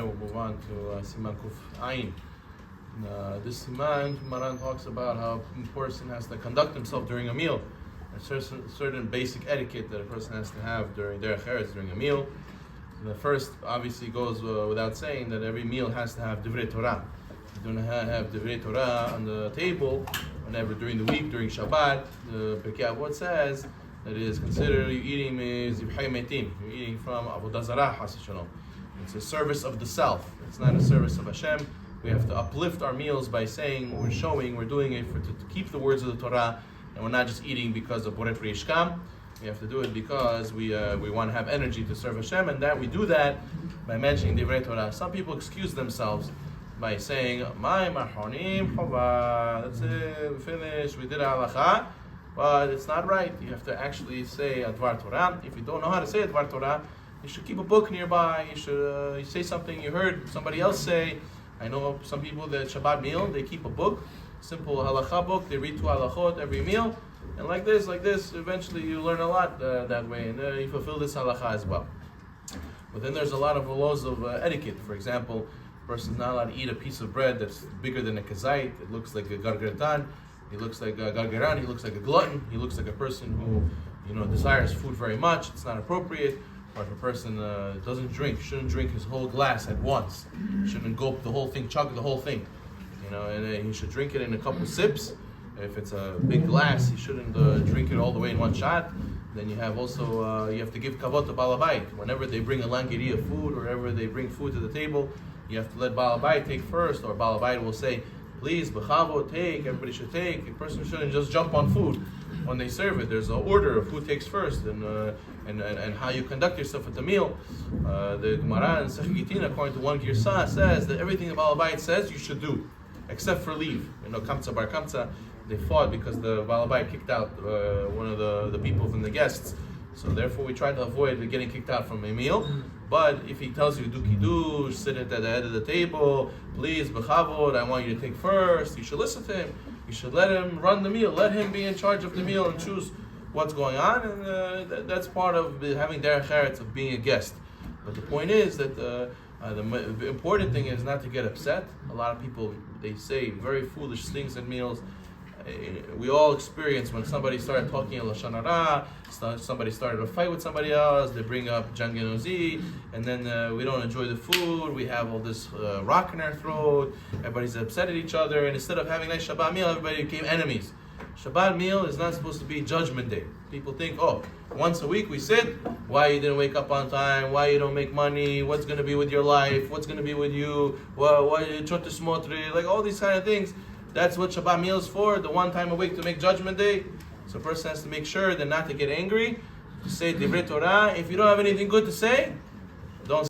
We'll move on to Siman Kuf Ayin. This Siman, Maran talks about how a person has to conduct himself during a meal. There's certain basic etiquette that a person has to have during their Eretz, during a meal. And the first, obviously, goes without saying that every meal has to have Divrei Torah. You don't have Divrei Torah on the table whenever during the week, during Shabbat. The Pirkei Avot says that it is considered you're eating Zibhai Metim. You're eating from Avodah Zarah, Chas Shalom. It's a service of the self. It's not a service of Hashem. We have to uplift our meals by saying, we're doing it to keep the words of the Torah, and we're not just eating because of Boret Yishkam. We have to do it because we want to have energy to serve Hashem, and that we do that by mentioning Divrei Torah. Some people excuse themselves by saying, "My Mahonim Chova." That's it. We finished. We did Halacha, but it's not right. You have to actually say Advar Torah. If you don't know how to say Advar Torah, you should keep a book nearby. You should you say something you heard somebody else say. I know some people that Shabbat meal, they keep a book, simple halacha book. They read 2 halachot every meal, and like this, eventually you learn a lot that way, and you fulfill this halacha as well. But then there's a lot of laws of etiquette. For example, a person's not allowed to eat a piece of bread that's bigger than a kazait. It looks like a gargartan. He looks like a gargaran. He looks like a glutton. He looks like a person who desires food very much. It's not appropriate. Or if a person doesn't drink, shouldn't drink his whole glass at once. Shouldn't gulp the whole thing, chug the whole thing. And he should drink it in a couple sips. If it's a big glass, he shouldn't drink it all the way in one shot. Then you have also, you have to give kavod to Baal Habayit. Whenever they bring a langiri of food, or whenever they bring food to the table, you have to let Baal Habayit take first, or Baal Habayit will say, please, b'chavod, take, everybody should take. A person shouldn't just jump on food when they serve it. There's an order of who takes first, and how you conduct yourself at the meal. The Gemara in Sechigitin, according to one Girsah, says that everything the Baal Habayit says you should do, except for leave. Kamsa bar Kamsa, they fought because the Baal Habayit kicked out one of the people from the guests. So therefore we try to avoid getting kicked out from a meal. But if he tells you, do kiddush, sit at the head of the table, please, b'chavod, I want you to take first, you should listen to him. You should let him run the meal. Let him be in charge of the meal and choose what's going on. And that's part of having derech eretz, of being a guest. But the point is that the important thing is not to get upset. A lot of people, they say very foolish things at meals. We all experience when somebody started talking in Lashon Hara, somebody started a fight with somebody else, they bring up Jangenozi, and then we don't enjoy the food, we have all this rock in our throat, everybody's upset at each other, and instead of having a nice Shabbat meal, everybody became enemies. Shabbat meal is not supposed to be Judgment Day. People think, once a week we sit, why you didn't wake up on time, why you don't make money, what's going to be with your life, what's going to be with you, why you chot smotri, like all these kind of things. That's what Shabbat meal is for, the one time a week to make Judgment Day. So a person has to make sure that not to get angry, to say Divrei Torah. If you don't have anything good to say,